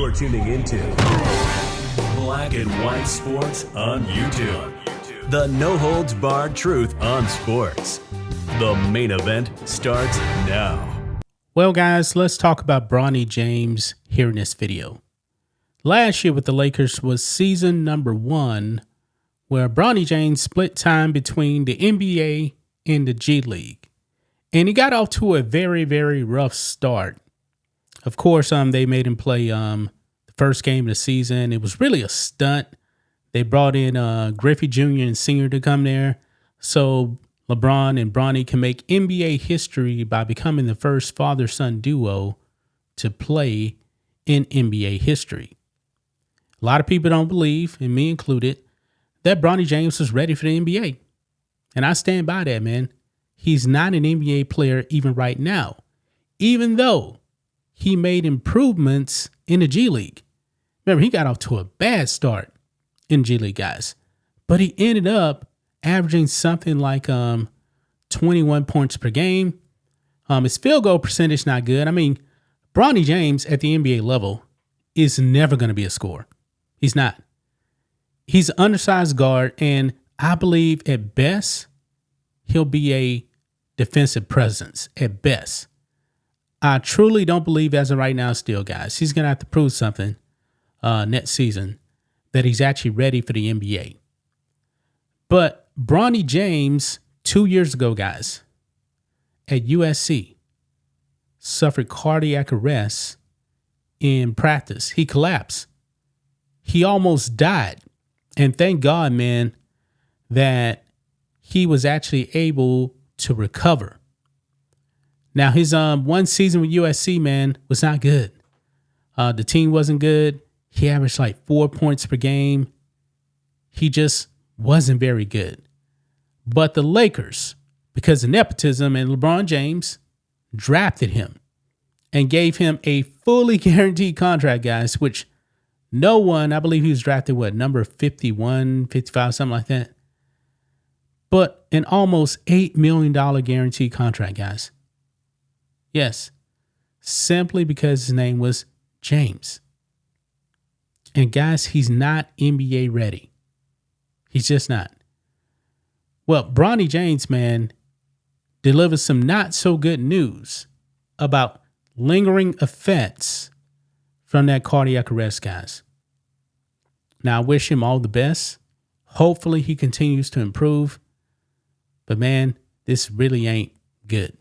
You're tuning into Black and White Sports on YouTube. The no-holds-barred truth on sports. The main event starts now. Well, guys, let's talk about Bronny James here in this video. Last year with the Lakers was season number 1, where Bronny James split time between the NBA and the G League. And he got off to a very, very rough start. Of course, they made him play the first game of the season. It was really a stunt. They brought in Griffey Jr. and Sr. to come there so LeBron and Bronny can make NBA history by becoming the first father-son duo to play in NBA history. A lot of people don't believe, and me included, that Bronny James was ready for the NBA. And I stand by that, man. He's not an NBA player even right now, even though he made improvements in the G League. Remember, he got off to a bad start in G League, guys. But he ended up averaging something like 21 points per game. His field goal percentage not good. I mean, Bronny James at the NBA level is never going to be a scorer. He's not. He's an undersized guard, and I believe at best he'll be a defensive presence at best. I truly don't believe as of right now still, guys. He's going to have to prove something next season that he's actually ready for the NBA. But Bronny James, 2 years ago, guys, at USC, suffered cardiac arrest in practice. He collapsed. He almost died. And thank God, man, that he was actually able to recover. Now, his one season with USC, man, was not good. The team wasn't good. He averaged like 4 points per game. He just wasn't very good. But the Lakers, because of nepotism and LeBron James, drafted him and gave him a fully guaranteed contract, guys, which no one, I believe he was drafted, number 51, 55, something like that. But an almost $8 million guaranteed contract, guys. Yes, simply because his name was James. And guys, he's not NBA ready. He's just not. Well, Bronny James, man, delivers some not so good news about lingering effects from that cardiac arrest, guys. Now, I wish him all the best. Hopefully he continues to improve. But man, this really ain't good.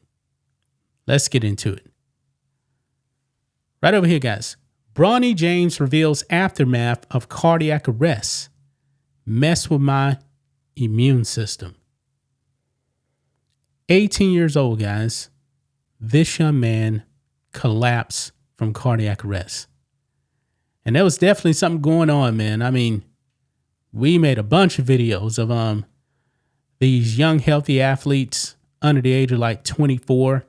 Let's get into it. Right over here, guys. Bronny James reveals aftermath of cardiac arrest. Mess with my immune system. 18 years old, guys. This young man collapsed from cardiac arrest. And there was definitely something going on, man. I mean, we made a bunch of videos of these young, healthy athletes under the age of like 24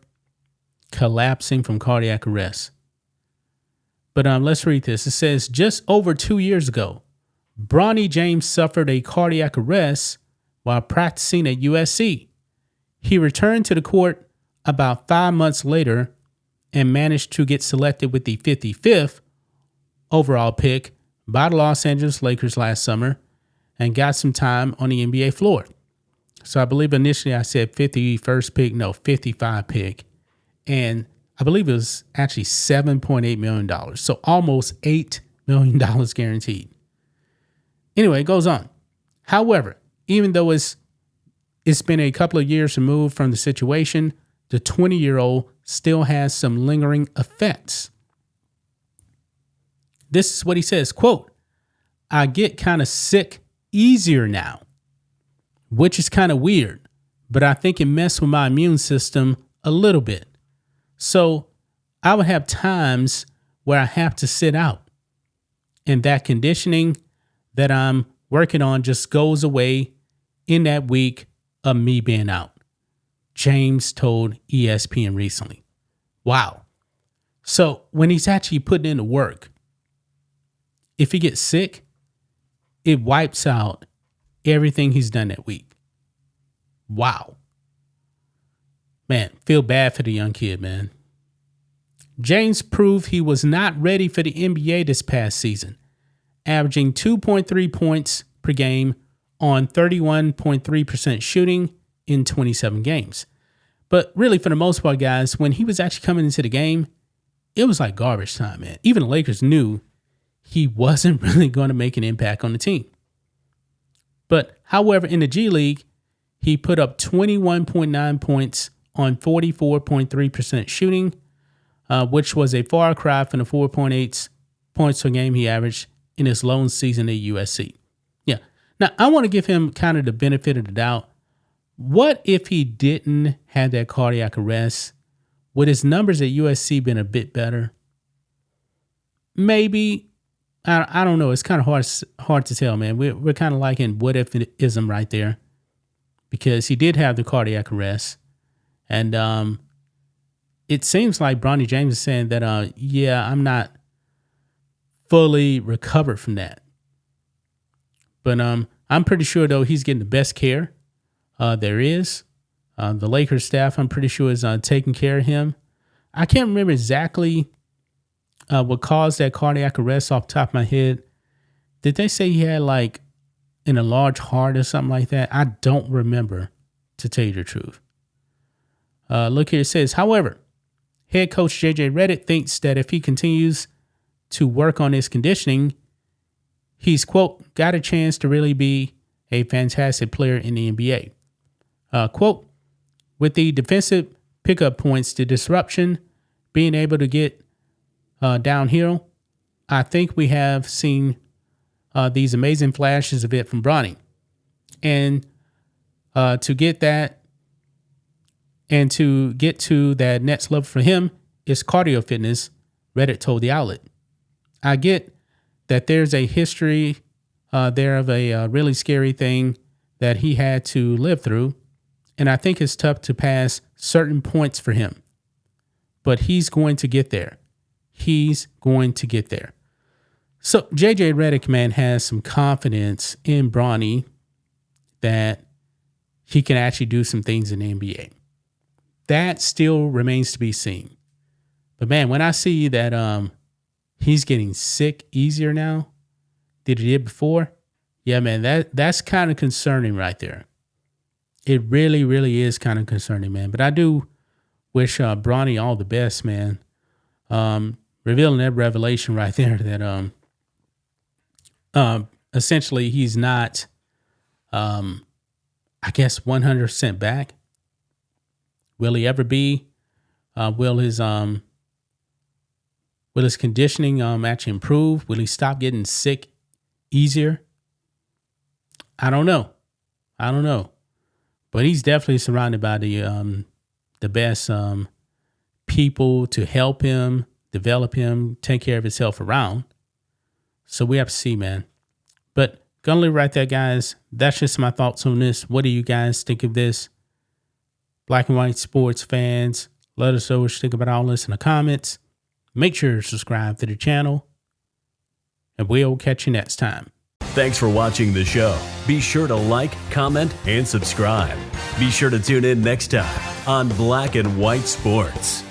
collapsing from cardiac arrest. But let's read this. It says, just over 2 years ago, Bronny James suffered a cardiac arrest while practicing at USC. He returned to the court about 5 months later and managed to get selected with the 55th overall pick by the Los Angeles Lakers last summer and got some time on the NBA floor. So I believe initially I said 51st pick, no, 55 pick. And I believe it was actually $7.8 million. So almost $8 million guaranteed. Anyway, it goes on. However, even though it's been a couple of years removed from the situation, the 20-year-old still has some lingering effects. This is what he says, quote, I get kind of sick easier now, which is kind of weird, but I think it messed with my immune system a little bit. So I would have times where I have to sit out, and that conditioning that I'm working on just goes away in that week of me being out. James told ESPN recently. Wow. So when he's actually putting in the work, if he gets sick, it wipes out everything he's done that week. Wow. Man, feel bad for the young kid, man. James proved he was not ready for the NBA this past season, averaging 2.3 points per game on 31.3% shooting in 27 games. But really, for the most part, guys, when he was actually coming into the game, it was like garbage time, man. Even the Lakers knew he wasn't really going to make an impact on the team. But however, in the G League, he put up 21.9 points on 44.3% shooting, which was a far cry from the 4.8 points per game he averaged in his lone season at USC. Yeah. Now, I want to give him kind of the benefit of the doubt. What if he didn't have that cardiac arrest? Would his numbers at USC been a bit better? Maybe. I don't know. It's kind of hard to tell, man. We're kind of like in what if-ism right there, because he did have the cardiac arrest. And it seems like Bronny James is saying that, I'm not fully recovered from that. But I'm pretty sure, though, he's getting the best care there is. The Lakers staff, I'm pretty sure, is taking care of him. I can't remember exactly what caused that cardiac arrest off the top of my head. Did they say he had like an enlarged heart or something like that? I don't remember, to tell you the truth. Look here, it says, however, head coach JJ Redick thinks that if he continues to work on his conditioning, he's, quote, got a chance to really be a fantastic player in the NBA. Quote, with the defensive pickup points, the disruption, being able to get downhill, I think we have seen these amazing flashes of it from Bronny. And to get that and to get to that next level for him is cardio fitness, Reddit told the outlet. I get that there's a history there of a really scary thing that he had to live through. And I think it's tough to pass certain points for him. But he's going to get there. He's going to get there. So JJ Redick, man, has some confidence in Bronny that he can actually do some things in the NBA. That still remains to be seen. But man, when I see that he's getting sick easier now than he did before, yeah, man, that's kind of concerning right there. It really, really is kind of concerning, man. But I do wish Bronny all the best, man. Revealing that revelation right there that essentially he's not, I guess, 100% back. Will he ever be? Will his conditioning actually improve? Will he stop getting sick easier? I don't know. But he's definitely surrounded by the best people to help him, develop him, take care of his health around. So we have to see, man. But gonna leave right there, guys. That's just my thoughts on this. What do you guys think of this? Black and white sports fans, let us know what you think about all this in the comments. Make sure to subscribe to the channel, and we'll catch you next time. Thanks for watching the show. Be sure to like, comment, and subscribe. Be sure to tune in next time on Black and White Sports.